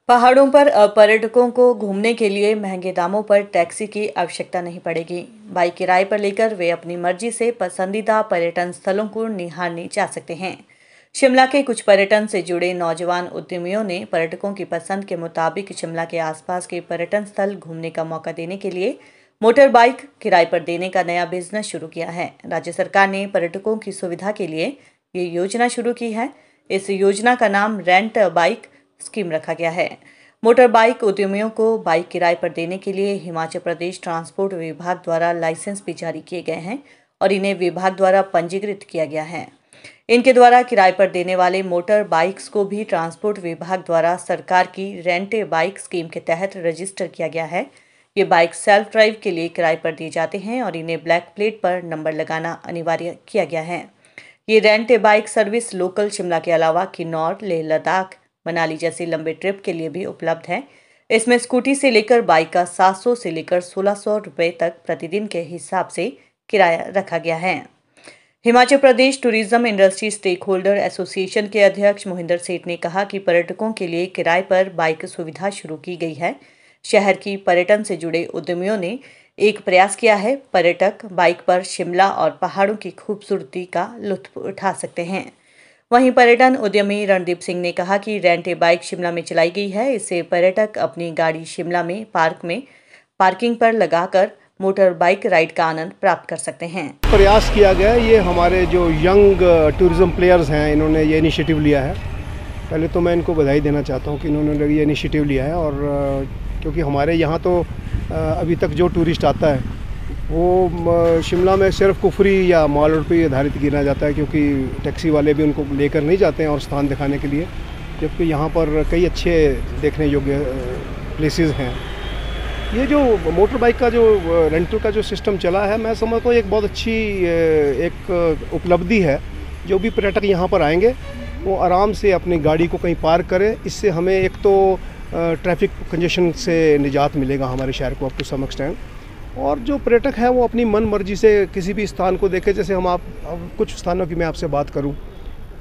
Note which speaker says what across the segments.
Speaker 1: पहाड़ों पर पर्यटकों को घूमने के लिए महंगे दामों पर टैक्सी की आवश्यकता नहीं पड़ेगी। बाइक किराए पर लेकर वे अपनी मर्जी से पसंदीदा पर्यटन स्थलों को निहारने जा सकते हैं। शिमला के कुछ पर्यटन से जुड़े नौजवान उद्यमियों ने पर्यटकों की पसंद के मुताबिक शिमला के आसपास के पर्यटन स्थल घूमने का मौका देने के लिए मोटर बाइक किराए पर देने का नया बिजनेस शुरू किया है। राज्य सरकार ने पर्यटकों की सुविधा के लिए ये योजना शुरू की है। इस योजना का नाम रेंट बाइक स्कीम रखा गया है। मोटर बाइक उद्यमियों को बाइक किराए पर देने के लिए हिमाचल प्रदेश ट्रांसपोर्ट विभाग द्वारा लाइसेंस भी जारी किए गए हैं और इन्हें विभाग द्वारा पंजीकृत किया गया है। इनके द्वारा किराए पर देने वाले मोटर बाइक्स को भी ट्रांसपोर्ट विभाग द्वारा सरकार की रेंट बाइक स्कीम के तहत रजिस्टर किया गया है। ये बाइक सेल्फ ड्राइव के लिए किराए पर दिए जाते हैं और इन्हें ब्लैक प्लेट पर नंबर लगाना अनिवार्य किया गया है। ये rent bike service local Shimla के अलावा किन्नौर, लेह लद्दाख, मनाली जैसे लंबे ट्रिप के लिए भी उपलब्ध है। इसमें स्कूटी से लेकर बाइक का 700 से लेकर 1600 रुपये तक प्रतिदिन के हिसाब से किराया रखा गया है। Himachal Pradesh tourism industry stakeholder association के अध्यक्ष मोहिंदर सेठ ने कहा कि पर्यटकों के लिए किराए पर बाइक सुविधा शुरू की गई है। शहर की पर्यटन से जुड़े उद्यमियों ने एक प्रयास किया है। पर्यटक बाइक पर शिमला और पहाड़ों की खूबसूरती का लुत्फ उठा सकते हैं। वहीं पर्यटन उद्यमी रणदीप सिंह ने कहा कि रेंट बाइक शिमला में चलाई गई है। इससे पर्यटक अपनी गाड़ी शिमला में पार्किंग पर लगाकर मोटर बाइक राइड का आनंद प्राप्त कर सकते हैं।
Speaker 2: प्रयास किया गया है। ये हमारे जो यंग टूरिज्म प्लेयर्स हैं, इन्होंने ये इनिशिएटिव लिया है। पहले तो मैं इनको बधाई देना चाहता हूँ कि इन्होंने ये इनिशिएटिव लिया है। और क्योंकि हमारे यहाँ तो अभी तक जो टूरिस्ट आता है वो शिमला में सिर्फ कुफरी या मॉल रोड पे आधारित गिना जाता है, क्योंकि टैक्सी वाले भी उनको लेकर नहीं जाते हैं और स्थान दिखाने के लिए, जबकि यहाँ पर कई अच्छे देखने योग्य प्लेसेस हैं। ये जो मोटर बाइक का जो रेंटल का जो सिस्टम चला है, मैं समझता हूँ एक बहुत अच्छी एक उपलब्धि है। जो भी पर्यटक यहाँ पर आएंगे वो आराम से अपनी गाड़ी को कहीं पार्क करें। इससे हमें एक तो ट्रैफिक कंजेशन से निजात मिलेगा हमारे शहर को अप टू सम एक्सटेंट, और जो पर्यटक है वो अपनी मन मर्जी से किसी भी स्थान को देखे। जैसे अब कुछ स्थानों की मैं आपसे बात करूं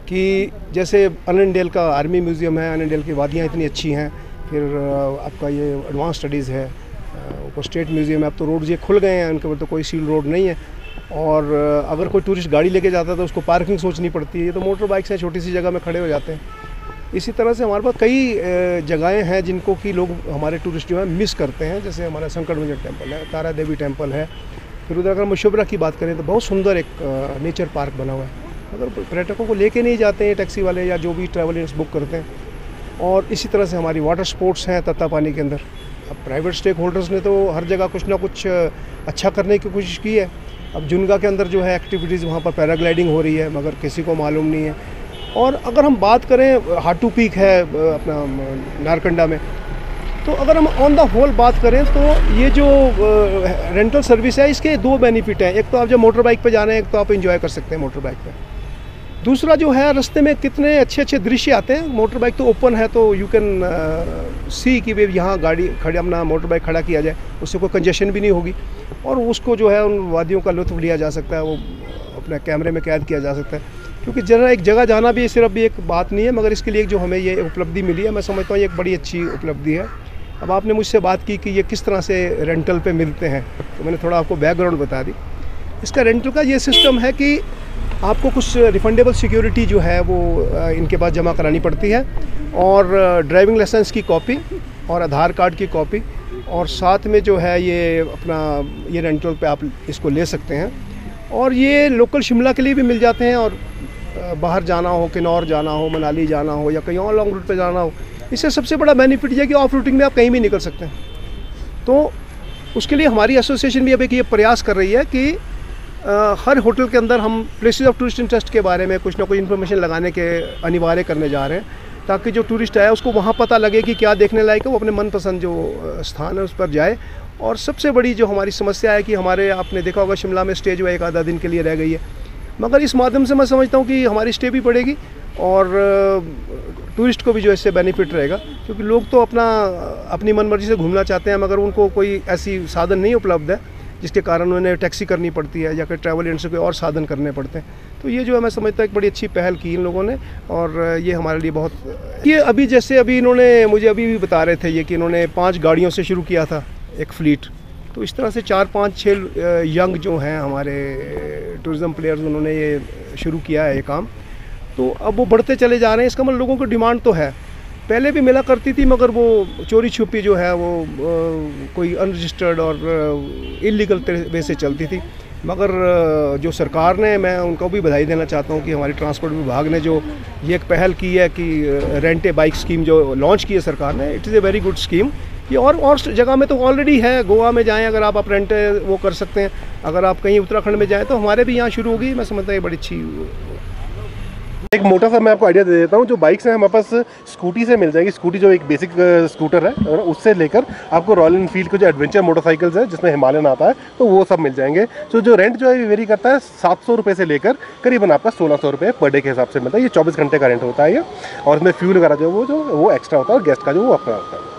Speaker 2: कि जैसे अनंडेल का आर्मी म्यूज़ियम है, अनंडेल की वादियाँ इतनी अच्छी हैं, फिर आपका ये एडवांस स्टडीज़ है, ऊपर स्टेट म्यूज़ियम है। अब तो रोड ये खुल गए हैं, उनके ऊपर तो कोई सील रोड नहीं है, और अगर कोई टूरिस्ट गाड़ी लेके जाता है तो उसको पार्किंग सोचनी पड़ती है। ये तो मोटर बाइक से छोटी सी जगह में खड़े हो जाते हैं। इसी तरह से हमारे पास कई जगहें हैं जिनको कि लोग हमारे टूरिस्ट जो है मिस करते हैं। जैसे हमारा संकट मंदिर टेम्पल है, तारा देवी टेम्पल है, फिर उधर अगर मशोबरा की बात करें तो बहुत सुंदर एक नेचर पार्क बना हुआ है। अगर पर्यटकों को लेके नहीं जाते हैं टैक्सी वाले या जो भी ट्रैवल एजेंट्स बुक करते हैं। और इसी तरह से हमारी वाटर स्पोर्ट्स हैं तत्तापानी के अंदर। अब प्राइवेट स्टेक होल्डर्स ने तो हर जगह कुछ ना कुछ अच्छा करने की कोशिश की है। अब जुनगा के अंदर जो है एक्टिविटीज़, वहाँ पर पैराग्लाइडिंग हो रही है, मगर किसी को मालूम नहीं है। और अगर हम बात करें हाटू पीक है अपना नारकंडा में, तो अगर हम ऑन द होल बात करें तो ये जो रेंटल सर्विस है इसके दो बेनिफिट हैं। एक तो आप जब मोटर बाइक पे जा रहे हैं, एक तो आप एंजॉय कर सकते हैं मोटर बाइक पे। दूसरा जो है, रास्ते में कितने अच्छे अच्छे दृश्य आते हैं। मोटर बाइक तो ओपन है, तो यू कैन सी कि भाई यहाँ गाड़ी खड़ी, अपना मोटर बाइक खड़ा किया जाए, उससे कोई कंजेशन भी नहीं होगी और उसको जो है उन वादियों का लुत्फ़ लिया जा सकता है, वो अपने कैमरे में कैद किया जा सकता है। क्योंकि जरा एक जगह जाना भी सिर्फ भी एक बात नहीं है, मगर इसके लिए जो हमें ये उपलब्धि मिली है, मैं समझता हूँ ये एक बड़ी अच्छी उपलब्धि है। अब आपने मुझसे बात की कि ये किस तरह से रेंटल पे मिलते हैं, तो मैंने थोड़ा आपको बैकग्राउंड बता दी। इसका रेंटल का ये सिस्टम है कि आपको कुछ रिफंडेबल सिक्योरिटी जो है वो इनके पास जमा करानी पड़ती है, और ड्राइविंग लाइसेंस की कॉपी और आधार कार्ड की कॉपी, और साथ में जो है ये अपना ये रेंटल पे आप इसको ले सकते हैं। और ये लोकल शिमला के लिए भी मिल जाते हैं, और बाहर जाना हो, किन्नौर जाना हो, मनाली जाना हो, या कहीं और लॉन्ग रूट पे जाना हो, इससे सबसे बड़ा बेनिफिट ये है कि ऑफ रूटिंग में आप कहीं भी निकल सकते हैं। तो उसके लिए हमारी एसोसिएशन भी अब एक ये प्रयास कर रही है कि हर होटल के अंदर हम प्लेसेस ऑफ टूरिस्ट इंटरेस्ट के बारे में कुछ ना कुछ इन्फॉर्मेशन लगाने के अनिवार्य करने जा रहे हैं, ताकि जो टूरिस्ट आए उसको वहाँ पता लगे कि क्या देखने लायक है, वो अपने मनपसंद जो स्थान है उस पर जाए। और सबसे बड़ी जो हमारी समस्या है कि हमारे, आपने देखा होगा शिमला में स्टे जो है एक आधा दिन के लिए रह गई है, मगर इस माध्यम से मैं समझता हूँ कि हमारी स्टे भी बढ़ेगी और टूरिस्ट को भी जो इससे बेनिफिट रहेगा। क्योंकि लोग तो अपनी मनमर्जी से घूमना चाहते हैं, मगर उनको कोई ऐसी साधन नहीं उपलब्ध है जिसके कारण उन्हें टैक्सी करनी पड़ती है या फिर ट्रैवल एजेंसी कोई और साधन करने पड़ते हैं। तो ये जो है मैं समझता हूँ एक बड़ी अच्छी पहल की इन लोगों ने, और ये हमारे लिए बहुत, ये अभी जैसे अभी इन्होंने मुझे अभी भी बता रहे थे ये कि इन्होंने 5 गाड़ियों से शुरू किया था एक फ़्लीट, तो इस तरह से 4-5-6 यंग जो हैं हमारे टूरिज़्म प्लेयर्स, उन्होंने ये शुरू किया है ये काम। तो अब वो बढ़ते चले जा रहे हैं। इसका मतलब लोगों की डिमांड तो है, पहले भी मिला करती थी, मगर वो चोरी छुपी जो है वो कोई अनरजिस्टर्ड और इलीगल वे से चलती थी। मगर जो सरकार ने, मैं उनको भी बधाई देना चाहता हूँ कि हमारी ट्रांसपोर्ट विभाग ने जो ये एक पहल की है कि रेंट ए बाइक स्कीम जो लॉन्च की है सरकार ने, it is a very good scheme. ये और जगह में तो ऑलरेडी है, गोवा में जाएं अगर आप रेंट वो कर सकते हैं, अगर आप कहीं उत्तराखंड में जाएं तो हमारे भी यहाँ शुरू होगी। मैं समझता हूँ ये बड़ी अच्छी।
Speaker 3: एक मोटा सा मैं आपको आइडिया दे देता हूँ, जो बाइक्स हैं हमारे पास स्कूटी से मिल जाएगी। स्कूटी जो एक बेसिक स्कूटर है, और उससे लेकर आपको रॉयल एनफील्ड के जो एडवेंचर मोटरसाइकिल्स है जिसमें हिमालयन आता है, तो वो सब मिल जाएंगे। तो जो रेंट जो है वेरी करता है 700 रुपये से लेकर करीबन आपका 1600 रुपये पर डे के हिसाब से मिलता है। ये 24 घंटे का रेंट होता है ये, और इसमें फ्यूल वगैरह जो वो एक्स्ट्रा होता है, और गेस्ट का जो वो अपना होता है।